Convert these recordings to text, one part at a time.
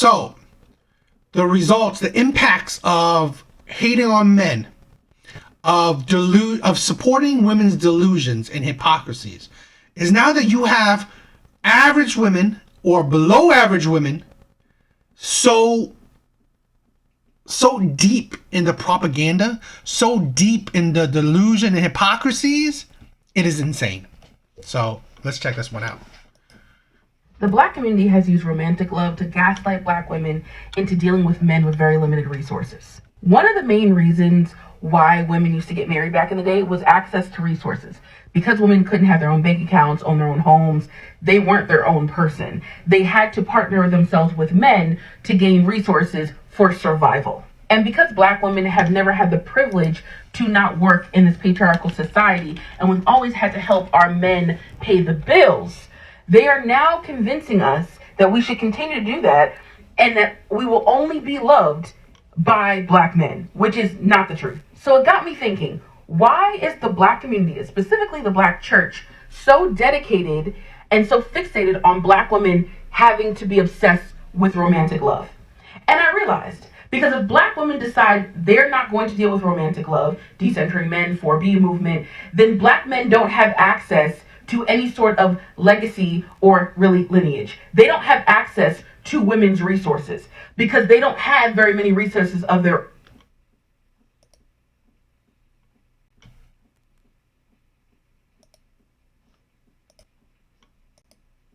So, the results, the impacts of hating on men, of supporting women's delusions and hypocrisies, is now that you have average women or below average women so deep in the propaganda, so deep in the delusion and hypocrisies, it is insane. So let's check this one out. The Black community has used romantic love to gaslight Black women into dealing with men with very limited resources. One of the main reasons why women used to get married back in the day was access to resources. Because women couldn't have their own bank accounts, own their own homes, they weren't their own person. They had to partner themselves with men to gain resources for survival. And because Black women have never had the privilege to not work in this patriarchal society, and we've always had to help our men pay the bills, they are now convincing us that we should continue to do that and that we will only be loved by Black men, which is not the truth. So it got me thinking, why is the Black community, specifically the Black church, so dedicated and so fixated on Black women having to be obsessed with romantic love? And I realized, because if Black women decide they're not going to deal with romantic love, decentering men, 4B movement, then Black men don't have access to any sort of legacy or really lineage. They don't have access to women's resources because they don't have very many resources of their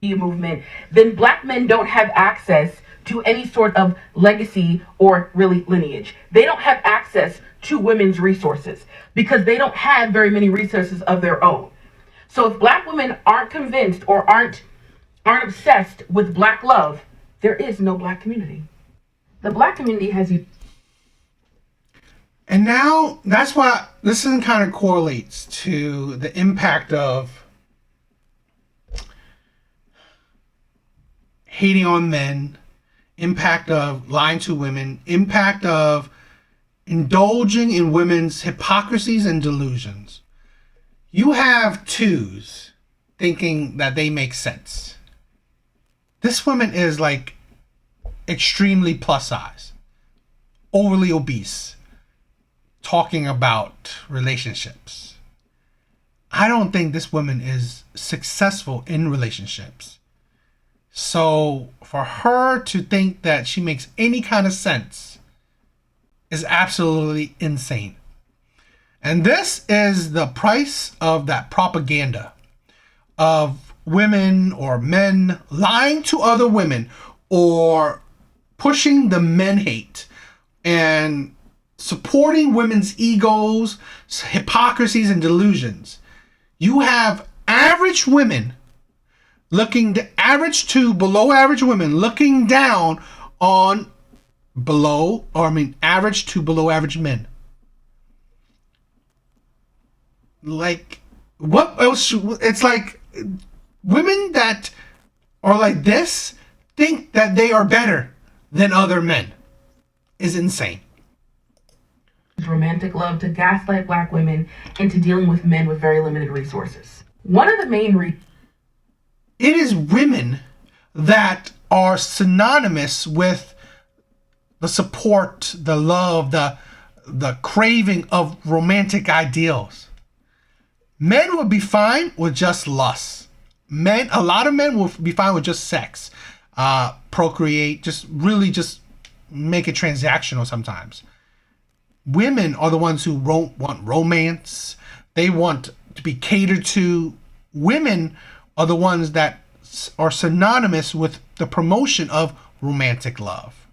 movement, then Black men don't have access to any sort of legacy or really lineage. They don't have access to women's resources because they don't have very many resources of their own. So if Black women aren't convinced or aren't obsessed with Black love, there is no Black community. The Black community has you. And now that's why this kind of correlates to the impact of hating on men, impact of lying to women, impact of indulging in women's hypocrisies and delusions. You have twos thinking that they make sense. This woman is like extremely plus size, overly obese, talking about relationships. I don't think this woman is successful in relationships. So for her to think that she makes any kind of sense is absolutely insane. And this is the price of that propaganda of women or men lying to other women or pushing the men hate and supporting women's egos, hypocrisies, and delusions. You have average women average to below average women looking down on average to below average men. Like, what else? It's like women that are like this think that they are better than other men. Is insane. Romantic love to gaslight Black women into dealing with men with very limited resources. One of the main it is women that are synonymous with the support, the love, the craving of romantic ideals. Men would be fine with just lust. A lot of men will be fine with just sex, procreate, just make it transactional sometimes. Women are the ones who want romance. They want to be catered to. Women are the ones that are synonymous with the promotion of romantic love.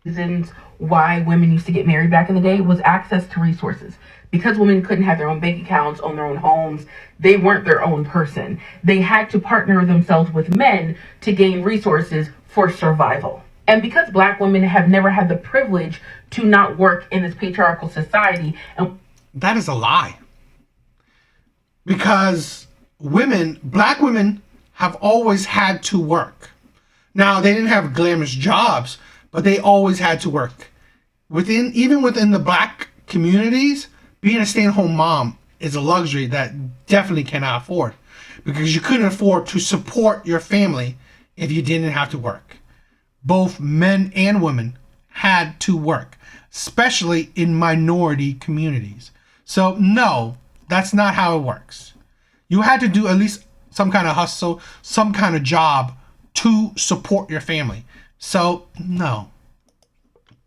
Reasons why women used to get married back in the day was access to resources. Because women couldn't have their own bank accounts, own their own homes, they weren't their own person. They had to partner themselves with men to gain resources for survival. And because Black women have never had the privilege to not work in this patriarchal society. And that is a lie. Because Black women have always had to work. Now, they didn't have glamorous jobs, but they always had to work. Even within the Black communities, being a stay-at-home mom is a luxury that definitely cannot afford, because you couldn't afford to support your family if you didn't have to work. both men and women had to work, especially in minority communities. So, no, that's not how it works. You had to do at least some kind of hustle, some kind of job to support your family. So, no.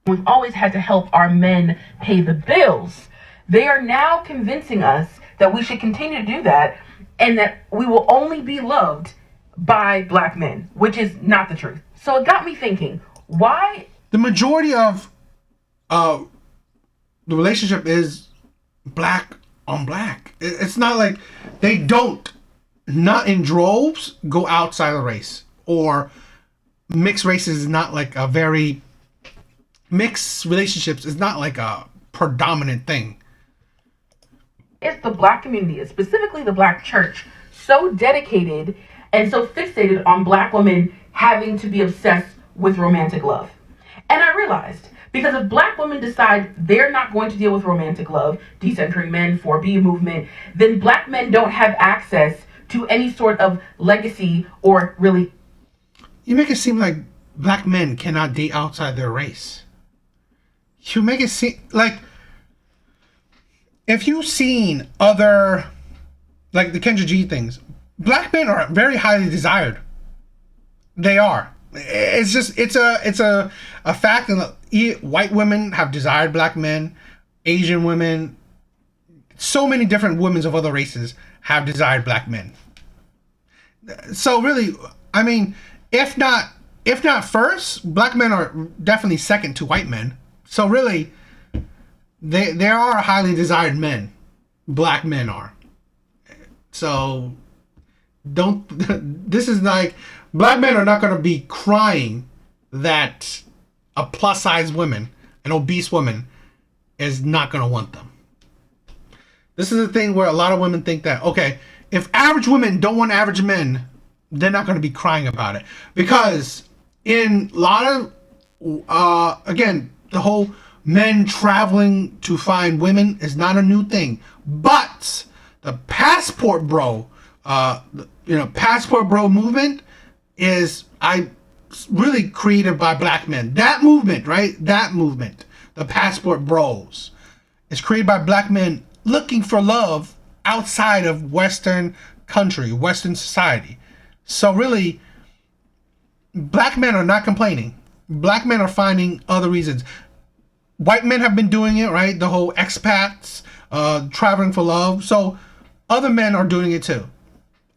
We've always had to help our men pay the bills. They are now convincing us that we should continue to do that and that we will only be loved by black men, which is not the truth. So it got me thinking, why? The majority of the relationship is black on black. It's not like they don't, not in droves, go outside the race. Or mixed races is not like a very, mixed relationships is not like a predominant thing. Is the black community, specifically the black church, so dedicated and so fixated on black women having to be obsessed with romantic love? And I realized, because if black women decide they're not going to deal with romantic love, decentering men, 4B movement, then black men don't have access to any sort of legacy or really. You make it seem like black men cannot date outside their race. You make it seem like, if you've seen other, like the Kendra G things, black men are very highly desired. They are. It's just, it's a fact that white women have desired black men, Asian women, so many different women of other races have desired black men. So really, I mean, if not first, black men are definitely second to white men. So really, they are highly desired men. Black men are. So don't. This is like, black men are not going to be crying that a plus size woman, an obese woman, is not going to want them. This is the thing where a lot of women think that, okay, if average women don't want average men, they're not going to be crying about it. Because in a lot of, again, the whole men traveling to find women is not a new thing. But the passport bro, passport bro movement is really created by black men. That movement, right? That movement, the passport bros, is created by black men looking for love outside of Western country, Western society. So really, black men are not complaining. Black men are finding other reasons. White men have been doing it, right? The whole expats, traveling for love. So other men are doing it too.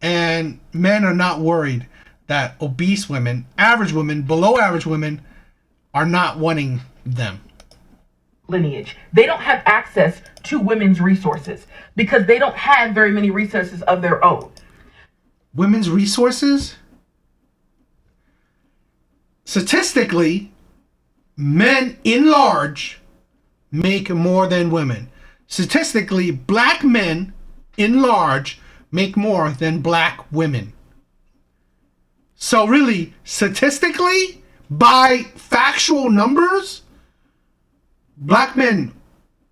And men are not worried that obese women, average women, below average women are not wanting them. Lineage. They don't have access to women's resources because they don't have very many resources of their own. Women's resources? Statistically, men in large make more than women. Statistically, black men in large make more than black women. So really, statistically, by factual numbers, black men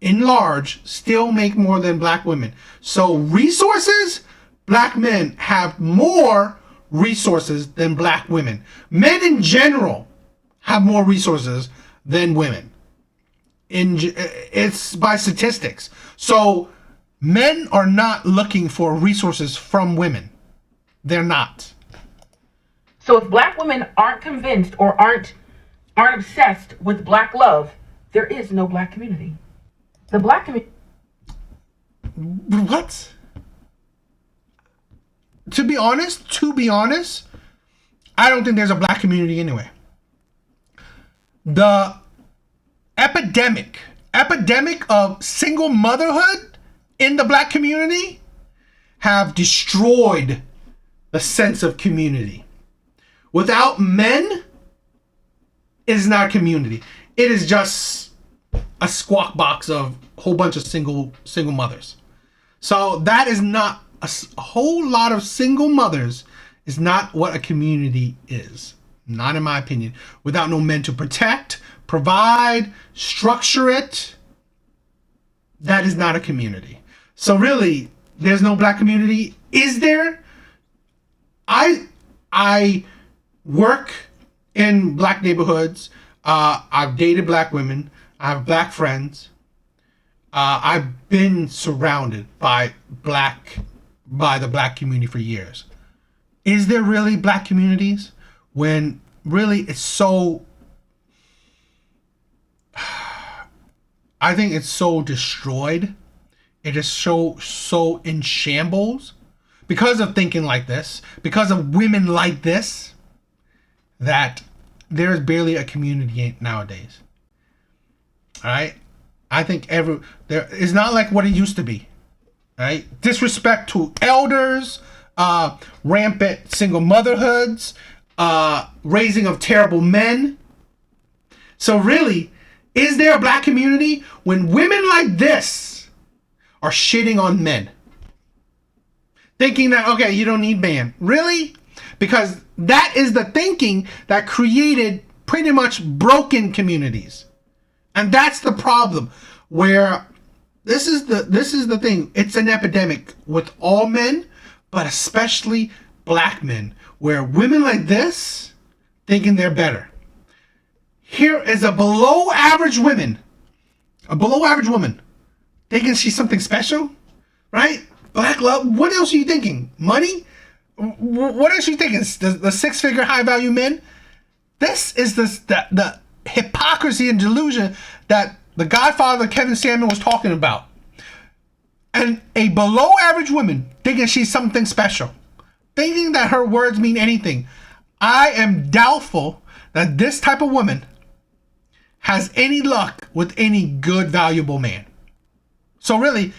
in large still make more than black women. So resources, black men have more resources than black women. Men in general have more resources than women. It's by statistics. So men are not looking for resources from women. They're not. So if black women aren't convinced or aren't obsessed with black love, there is no black community. The black community. What? To be honest, I don't think there's a black community anyway. The epidemic of single motherhood in the black community have destroyed the sense of community. Without men, it is not a community. It is just a squawk box of a whole bunch of single mothers. So that is not a whole lot of single mothers is not what a community is. Not in my opinion. Without no men to protect, provide, structure it, that is not a community. So really, there's no black community. Is there? I work in black neighborhoods. I've dated black women. I have black friends. I've been surrounded by the black community for years. Is there really black communities when really it's so? I think it's so destroyed. It is so in shambles because of thinking like this, because of women like this, that there is barely a community nowadays. All right, I think there is not like what it used to be. All right, disrespect to elders, rampant single motherhoods, raising of terrible men. So really, is there a black community when women like this are shitting on men? Thinking that, okay, you don't need man. Really? Because that is the thinking that created pretty much broken communities. And that's the problem. Where this is the thing. It's an epidemic with all men, but especially black men, where women like this thinking they're better. Here is a below average woman thinking she's something special, right? Black love. What else are you thinking? Money? What else are you thinking? The six-figure high-value men? This is the hypocrisy and delusion that the Godfather Kevin Samuel was talking about. And a below-average woman thinking she's something special, thinking that her words mean anything. I am doubtful that this type of woman has any luck with any good, valuable man. So really,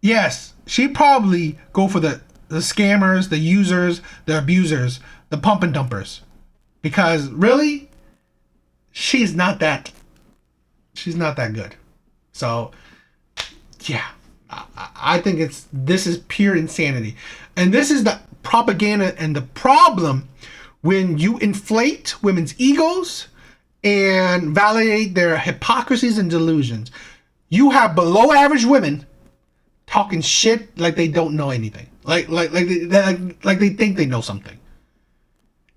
yes, she'd probably go for the scammers, the users, the abusers, the pump and dumpers. Because really, she's not that good. So, yeah, I think this is pure insanity. And this is the propaganda and the problem when you inflate women's egos and validate their hypocrisies and delusions. You have below average women talking shit like they don't know anything, like they think they know something,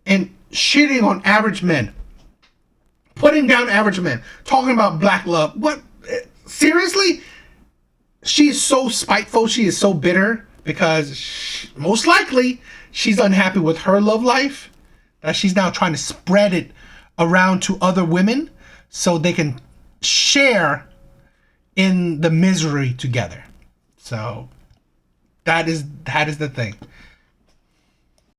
and shitting on average men, putting down average men, talking about black love. What? Seriously? She is so spiteful. She is so bitter because most likely she's unhappy with her love life, that she's now trying to spread it around to other women so they can share in the misery together. So that is the thing.